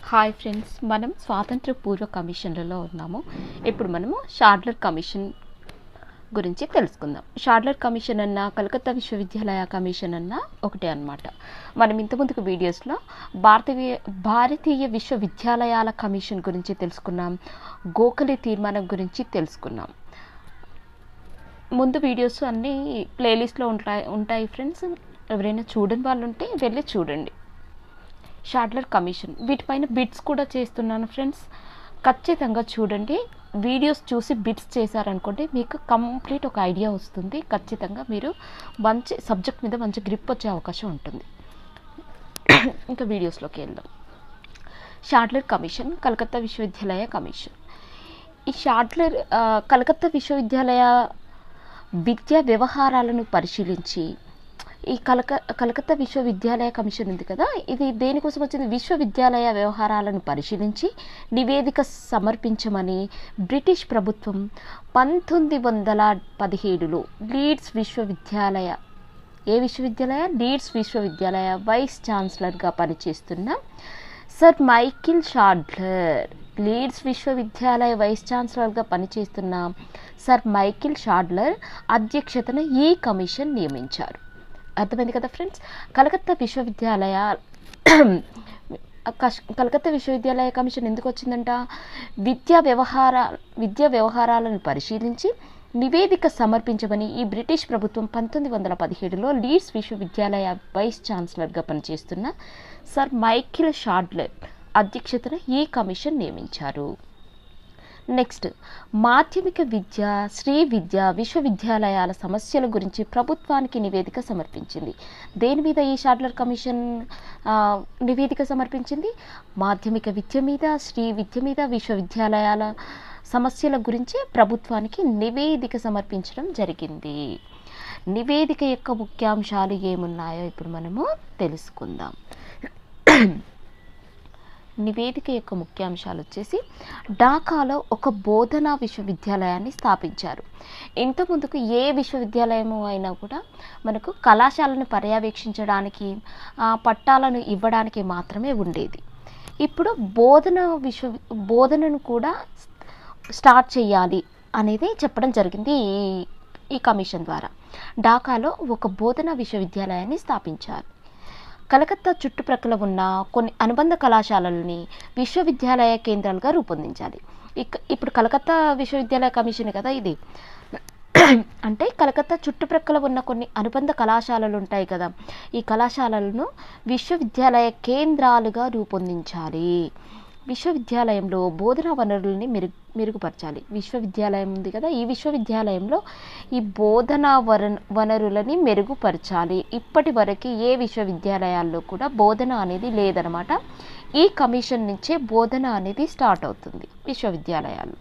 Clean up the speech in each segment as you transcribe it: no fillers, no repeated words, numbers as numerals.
Hi friends, మనం స్వాతంత్ర పూర్వ కమిషన్లలో ఉన్నాము. ఇప్పుడు మనము షాడ్లర్ కమిషన్ గురించి తెలుసుకుందాం. షాడ్లర్ కమిషన్ అన్న కలకత్తా విశ్వవిద్యాలయ కమిషన్ అన్న ఒకటే అన్నమాట. మనం ఇంతకుముందుకు వీడియోస్లో భారతీయ విశ్వవిద్యాలయాల కమిషన్ గురించి తెలుసుకున్నాం, గోఖలే తీర్మానం గురించి తెలుసుకున్నాం. ముందు వీడియోస్ అన్నీ ప్లేలిస్ట్లో ఉంటాయి ఫ్రెండ్స్. ఎవరైనా చూడని వాళ్ళు ఉంటే వెళ్ళి చూడండి. షాడ్లర్ కమిషన్ వీటిపైన బిట్స్ కూడా చేస్తున్నాను ఫ్రెండ్స్. ఖచ్చితంగా చూడండి. వీడియోస్ చూసి బిట్స్ చేశారనుకోండి మీకు కంప్లీట్ ఒక ఐడియా వస్తుంది. ఖచ్చితంగా మీరు మంచి సబ్జెక్ట్ మీద మంచి గ్రిప్ వచ్చే అవకాశం ఉంటుంది. ఇంకా వీడియోస్లోకి వెళ్దాం. షాడ్లర్ కమిషన్, కలకత్తా విశ్వవిద్యాలయ కమిషన్. ఈ షాడ్లర్ కలకత్తా విశ్వవిద్యాలయ విద్యా వ్యవహారాలను పరిశీలించి ఈ కలకత్తా విశ్వవిద్యాలయ కమిషన్ ఉంది కదా, ఇది దేనికోసం వచ్చింది? విశ్వవిద్యాలయ వ్యవహారాలను పరిశీలించి నివేదిక సమర్పించమని బ్రిటిష్ ప్రభుత్వం 1917లో లీడ్స్ విశ్వవిద్యాలయ లీడ్స్ విశ్వవిద్యాలయ వైస్ ఛాన్సలర్గా పనిచేస్తున్న సర్ మైకిల్ షాడ్లర్ లీడ్స్ విశ్వవిద్యాలయ వైస్ ఛాన్సలర్గా పనిచేస్తున్న సర్ మైకిల్ షాడ్లర్ అధ్యక్షతన ఈ కమిషన్ నియమించారు. అర్థమైంది కదా ఫ్రెండ్స్. కలకత్తా విశ్వవిద్యాలయ కమిషన్ ఎందుకు వచ్చిందంట? విద్యా వ్యవహారాలను పరిశీలించి నివేదిక సమర్పించమని ఈ బ్రిటిష్ ప్రభుత్వం 1917లో లీడ్స్ విశ్వవిద్యాలయ వైస్ ఛాన్సలర్గా పనిచేస్తున్న సర్ మైకిల్ షాడ్లర్ అధ్యక్షతన ఈ కమిషన్ నియమించారు. నెక్స్ట్, మాధ్యమిక విద్య, శ్రీ విద్య, విశ్వవిద్యాలయాల సమస్యల గురించి ప్రభుత్వానికి నివేదిక సమర్పించింది. దేని మీద ఈ షాడ్లర్ కమిషన్ నివేదిక సమర్పించింది? మాధ్యమిక విద్య మీద, శ్రీ విద్య మీద, విశ్వవిద్యాలయాల సమస్యల గురించి ప్రభుత్వానికి నివేదిక సమర్పించడం జరిగింది. నివేదిక యొక్క ముఖ్యాంశాలు ఏమున్నాయో ఇప్పుడు మనము తెలుసుకుందాం. నివేదిక యొక్క ముఖ్యాంశాలు వచ్చేసి, ఢాకాలో ఒక బోధనా విశ్వవిద్యాలయాన్ని స్థాపించారు. ఇంతకుముందుకు ఏ విశ్వవిద్యాలయము అయినా కూడా మనకు కళాశాలను పర్యవేక్షించడానికి, పట్టాలను ఇవ్వడానికి మాత్రమే ఉండేది. ఇప్పుడు బోధనను కూడా స్టార్ట్ చేయాలి అనేది చెప్పడం జరిగింది ఈ కమిషన్ ద్వారా. ఢాకాలో ఒక బోధనా విశ్వవిద్యాలయాన్ని స్థాపించారు. కలకత్తా చుట్టుప్రక్కల ఉన్న కొన్ని అనుబంధ కళాశాలలని విశ్వవిద్యాలయ కేంద్రాలుగా రూపొందించాలి. ఇప్పుడు కలకత్తా విశ్వవిద్యాలయ కమిషన్ కదా ఇది. అంటే కలకత్తా చుట్టుప్రక్కల ఉన్న కొన్ని అనుబంధ కళాశాలలు ఉంటాయి కదా, ఈ కళాశాలలను విశ్వవిద్యాలయ కేంద్రాలుగా రూపొందించాలి. విశ్వవిద్యాలయంలో బోధనా వనరులని మెరుగుపరచాలి. విశ్వవిద్యాలయం ఉంది కదా, ఈ విశ్వవిద్యాలయంలో ఈ బోధనా వనరులని మెరుగుపరచాలి. ఇప్పటి వరకు ఏ విశ్వవిద్యాలయాల్లో కూడా బోధన అనేది లేదనమాట. ఈ కమిషన్ నుంచే బోధన అనేది స్టార్ట్ అవుతుంది విశ్వవిద్యాలయాలు.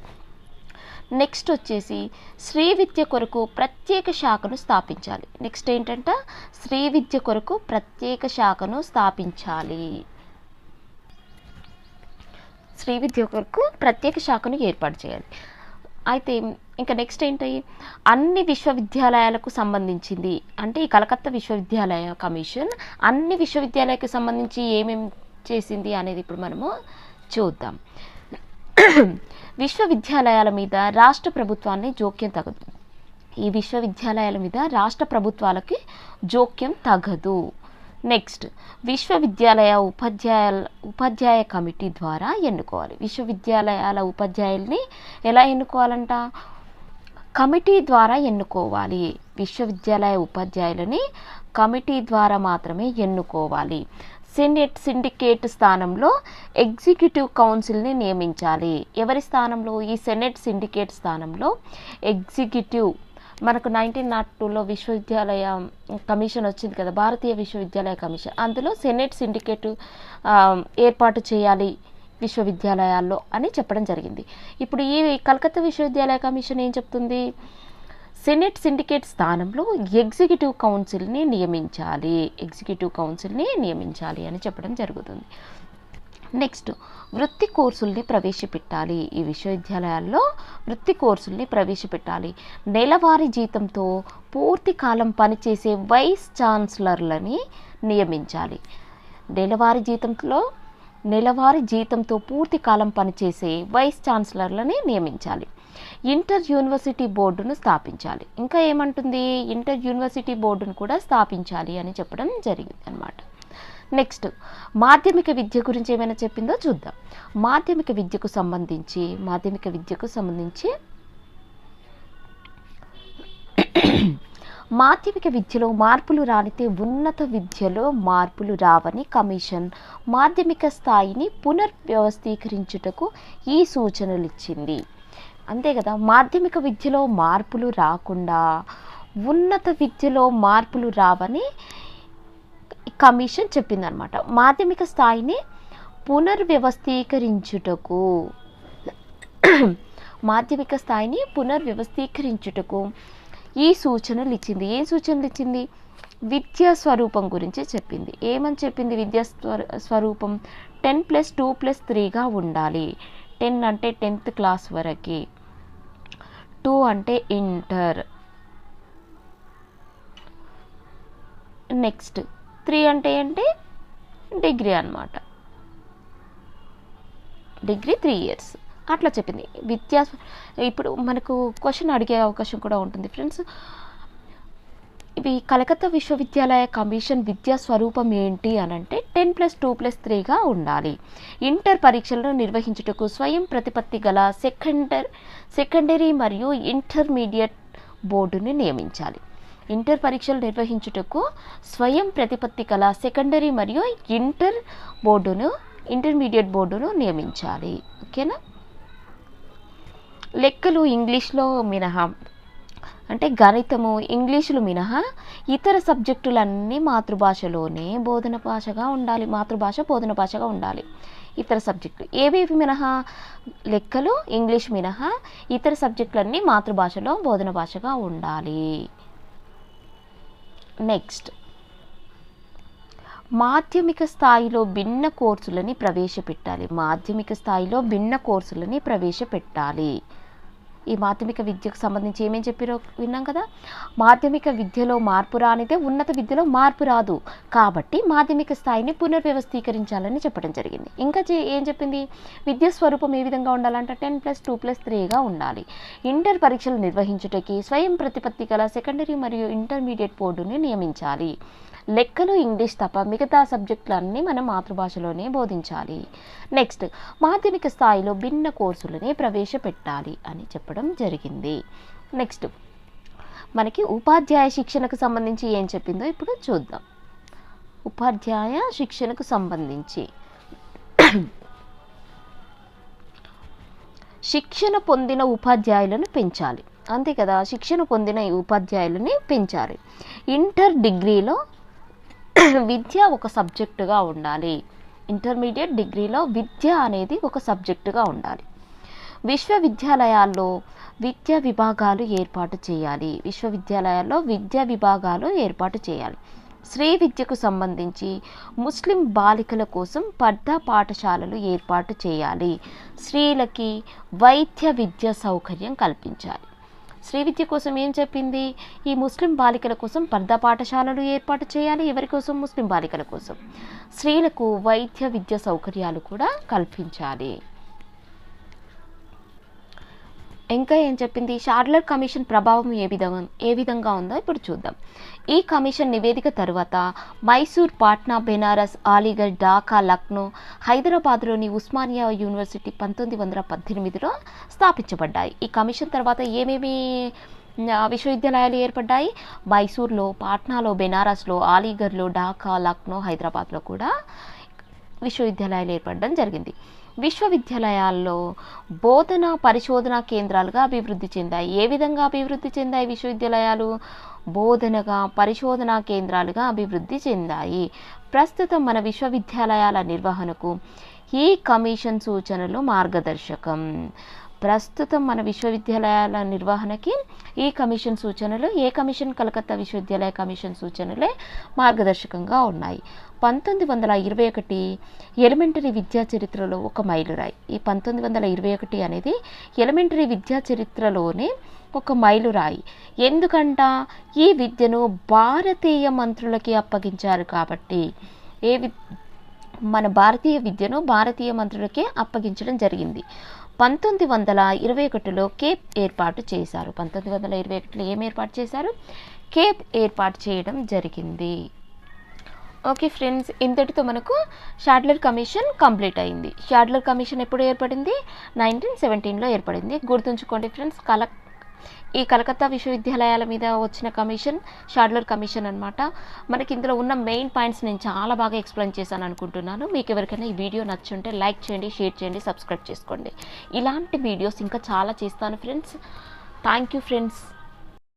నెక్స్ట్ వచ్చేసి, శ్రీ విద్య కొరకు ప్రత్యేక శాఖను స్థాపించాలి. నెక్స్ట్ ఏంటంటే, శ్రీ విద్య కొరకు ప్రత్యేక శాఖను స్థాపించాలి. శ్రీ విద్య కొరకు ప్రత్యేక శాఖను ఏర్పాటు చేయాలి. అయితే ఇంకా నెక్స్ట్ ఏంటి? అన్ని విశ్వవిద్యాలయాలకు సంబంధించింది. అంటే ఈ కలకత్తా విశ్వవిద్యాలయ కమిషన్ అన్ని విశ్వవిద్యాలయాలకు సంబంధించి ఏమేమి చేసింది అనేది ఇప్పుడు మనము చూద్దాం. విశ్వవిద్యాలయాల మీద రాష్ట్ర ప్రభుత్వాన్ని జోక్యం తగదు. ఈ విశ్వవిద్యాలయాల మీద రాష్ట్ర ప్రభుత్వాలకి జోక్యం తగదు. నెక్స్ట్, విశ్వవిద్యాలయ ఉపాధ్యాయ కమిటీ ద్వారా ఎన్నుకోవాలి. విశ్వవిద్యాలయాల ఉపాధ్యాయుల్ని ఎలా ఎన్నుకోవాలంట? కమిటీ ద్వారా ఎన్నుకోవాలి. విశ్వవిద్యాలయ ఉపాధ్యాయులని కమిటీ ద్వారా మాత్రమే ఎన్నుకోవాలి. సిండికేట్ స్థానంలో ఎగ్జిక్యూటివ్ కౌన్సిల్ని నియమించాలి. ఎవరి స్థానంలో? ఈ సెనెట్ సిండికేట్ స్థానంలో ఎగ్జిక్యూటివ్. మనకు 1902లో విశ్వవిద్యాలయ కమిషన్ వచ్చింది కదా, భారతీయ విశ్వవిద్యాలయ కమిషన్. అందులో సెనెట్ సిండికేట్ ఏర్పాటు చేయాలి విశ్వవిద్యాలయాల్లో అని చెప్పడం జరిగింది. ఇప్పుడు ఈ కలకత్తా విశ్వవిద్యాలయ కమిషన్ ఏం చెప్తుంది? సెనెట్ సిండికేట్ స్థానంలో ఎగ్జిక్యూటివ్ కౌన్సిల్ని నియమించాలి అని చెప్పడం జరుగుతుంది. నెక్స్ట్, వృత్తి కోర్సుల్ని ప్రవేశపెట్టాలి. ఈ విశ్వవిద్యాలయాల్లో వృత్తి కోర్సుల్ని ప్రవేశపెట్టాలి. నెలవారీ జీతంతో పూర్తి కాలం పనిచేసే వైస్ ఛాన్సలర్లని నియమించాలి. నెలవారీ జీతంలో నెలవారీ జీతంతో పూర్తి కాలం పనిచేసే వైస్ ఛాన్సలర్లని నియమించాలి. ఇంటర్ యూనివర్సిటీ బోర్డును స్థాపించాలి. ఇంకా ఏమంటుంది, ఇంటర్ యూనివర్సిటీ బోర్డును కూడా స్థాపించాలి అని చెప్పడం జరిగింది అన్నమాట. నెక్స్ట్ మాధ్యమిక విద్య గురించి ఏమైనా చెప్పిందో చూద్దాం. మాధ్యమిక విద్యకు సంబంధించి మాధ్యమిక విద్యలో మార్పులు రానితే ఉన్నత విద్యలో మార్పులు రావని కమిషన్ మాధ్యమిక స్థాయిని పునర్వ్యవస్థీకరించుటకు ఈ సూచనలు ఇచ్చింది. అంతే కదా, మాధ్యమిక విద్యలో మార్పులు రాకుండా ఉన్నత విద్యలో మార్పులు రావని కమిషన్ చెప్పిందనమాట. మాధ్యమిక స్థాయిని పునర్వ్యవస్థీకరించుటకు ఈ సూచనలు ఇచ్చింది. ఏ సూచనలు ఇచ్చింది? విద్యా స్వరూపం గురించి చెప్పింది. ఏమని చెప్పింది? విద్యా స్వరూపం 10+2+3గా ఉండాలి. 10 అంటే 10th క్లాస్ వరకు, 2 అంటే ఇంటర్, నెక్స్ట్ 3 అంటే డిగ్రీ అన్నమాట. డిగ్రీ 3 years అట్లా చెప్పింది. ఇప్పుడు మనకు క్వశ్చన్ అడిగే అవకాశం కూడా ఉంటుంది ఫ్రెండ్స్. ఇవి కలకత్తా విశ్వవిద్యాలయ కమిషన్ విద్యా స్వరూపం ఏంటి అని అంటే 10+2+3గా ఉండాలి. ఇంటర్ పరీక్షలను నిర్వహించుటకు స్వయం ప్రతిపత్తి గల సెకండరీ మరియు ఇంటర్మీడియట్ బోర్డుని నియమించాలి. ఇంటర్ పరీక్షలు నిర్వహించుటకు స్వయం ప్రతిపత్తి గల సెకండరీ మరియు ఇంటర్మీడియట్ బోర్డును నియమించాలి. ఓకేనా. లెక్కలు ఇంగ్లీష్లో మినహా, అంటే గణితము ఇంగ్లీషులు మినహా ఇతర సబ్జెక్టులన్నీ మాతృభాషలోనే బోధన భాషగా ఉండాలి. ఇతర సబ్జెక్టులు ఏవేవి మినహా? లెక్కలు, ఇంగ్లీష్ మినహా ఇతర సబ్జెక్టులన్నీ మాతృభాషలో బోధన భాషగా ఉండాలి. నెక్స్ట్ మాధ్యమిక స్థాయిలో భిన్న కోర్సులని ప్రవేశపెట్టాలి. ఈ మాధ్యమిక విద్యకు సంబంధించి ఏమేం చెప్పారో విన్నాం కదా. మాధ్యమిక విద్యలో మార్పు రానిదే ఉన్నత విద్యలో మార్పు రాదు, కాబట్టి మాధ్యమిక స్థాయిని పునర్వ్యవస్థీకరించాలని చెప్పడం జరిగింది. ఇంకా ఏం చెప్పింది? విద్యా స్వరూపం ఏ విధంగా ఉండాలంటే 10+2+3గా ఉండాలి. ఇంటర్ పరీక్షలు నిర్వహించుటకి స్వయం ప్రతిపత్తి గల సెకండరీ మరియు ఇంటర్మీడియట్ బోర్డుని నియమించాలి. లెక్కలు ఇంగ్లీష్ తప్ప మిగతా సబ్జెక్టులన్నీ మన మాతృభాషలోనే బోధించాలి. నెక్స్ట్ మాధ్యమిక స్థాయిలో భిన్న కోర్సులని ప్రవేశపెట్టాలి అని చెప్పడం జరిగింది. నెక్స్ట్ మనకి ఉపాధ్యాయ శిక్షణకు సంబంధించి ఏం చెప్పిందో ఇప్పుడు చూద్దాం. ఉపాధ్యాయ శిక్షణకు సంబంధించి శిక్షణ పొందిన ఉపాధ్యాయులను పెంచాలి. అంతే కదా, శిక్షణ పొందిన ఉపాధ్యాయులని పెంచాలి. ఇంటర్ డిగ్రీలో విద్య ఒక సబ్జెక్టుగా ఉండాలి. ఇంటర్మీడియట్ డిగ్రీలో విద్య అనేది ఒక సబ్జెక్టుగా ఉండాలి. విశ్వవిద్యాలయాల్లో విద్యా విభాగాలు ఏర్పాటు చేయాలి. స్త్రీ విద్యకు సంబంధించి ముస్లిం బాలికల కోసం పర్దా పాఠశాలలు ఏర్పాటు చేయాలి. స్త్రీలకి వైద్య విద్య సౌకర్యం కల్పించాలి. స్త్రీ విద్య కోసం ఏం చెప్పింది? ఈ ముస్లిం బాలికల కోసం పర్దా పాఠశాలలు ఏర్పాటు చేయాలి. ఎవరి కోసం? ముస్లిం బాలికల కోసం. స్త్రీలకు వైద్య విద్య సౌకర్యాలు కూడా కల్పించాలి. ఇంకా ఏం చెప్పింది? షాడ్లర్ కమిషన్ ప్రభావం ఏ విధంగా ఉందో ఇప్పుడు చూద్దాం. ఈ కమిషన్ నివేదిక తర్వాత మైసూర్, పాట్నా, బెనారస్, అలీగఢ్, ఢాకా, లక్నో, హైదరాబాద్లోని ఉస్మానియా యూనివర్సిటీ 1918లో స్థాపించబడ్డాయి. ఈ కమిషన్ తర్వాత ఏమేమి విశ్వవిద్యాలయాలు ఏర్పడ్డాయి? మైసూర్లో, పాట్నాలో, బెనారస్లో, అలీగఢ్లో, ఢాకా, లక్నో, హైదరాబాద్లో కూడా విశ్వవిద్యాలయాలు ఏర్పడడం జరిగింది. విశ్వవిద్యాలయాల్లో బోధన పరిశోధనా కేంద్రాలుగా అభివృద్ధి చెందాయి. ఏ విధంగా అభివృద్ధి చెందాయి విశ్వవిద్యాలయాలు? బోధనగా పరిశోధనా కేంద్రాలుగా అభివృద్ధి చెందాయి. ప్రస్తుతం మన విశ్వవిద్యాలయాల నిర్వహణకు ఈ కమిషన్ సూచనలు మార్గదర్శకం. ఈ కమిషన్ సూచనలు కలకత్తా విశ్వవిద్యాలయ కమిషన్ సూచనలే మార్గదర్శకంగా ఉన్నాయి. 1921 ఎలిమెంటరీ విద్యా చరిత్రలో ఒక మైలురాయి. ఈ 1921 అనేది ఎలిమెంటరీ విద్యా చరిత్రలోనే ఒక మైలురాయి. ఎందుకంట? ఈ విద్యను భారతీయ మంత్రులకి అప్పగించారు కాబట్టి. మన భారతీయ విద్యను భారతీయ మంత్రులకే అప్పగించడం జరిగింది. 1921లో కేప్ ఏర్పాటు చేశారు. 1921లో ఏం ఏర్పాటు చేశారు? కేప్ ఏర్పాటు చేయడం జరిగింది. ఓకే ఫ్రెండ్స్, ఇంతటితో మనకు షాడ్లర్ కమిషన్ కంప్లీట్ అయింది. షాడ్లర్ కమిషన్ ఎప్పుడు ఏర్పడింది? 1917లో ఏర్పడింది. గుర్తుంచుకోండి ఫ్రెండ్స్, ఈ కలకత్తా విశ్వవిద్యాలయాల మీద వచ్చిన కమిషన్ షాడ్లర్ కమిషన్ అనమాట. మనకి ఇందులో ఉన్న మెయిన్ పాయింట్స్ నేను చాలా బాగా ఎక్స్ప్లెయిన్ చేశాను అనుకుంటున్నాను. మీకు ఎవరికైనా ఈ వీడియో నచ్చుంటే లైక్ చేయండి, షేర్ చేయండి, సబ్స్క్రైబ్ చేసుకోండి. ఇలాంటి వీడియోస్ ఇంకా చాలా చేస్తాను ఫ్రెండ్స్. Thank you friends.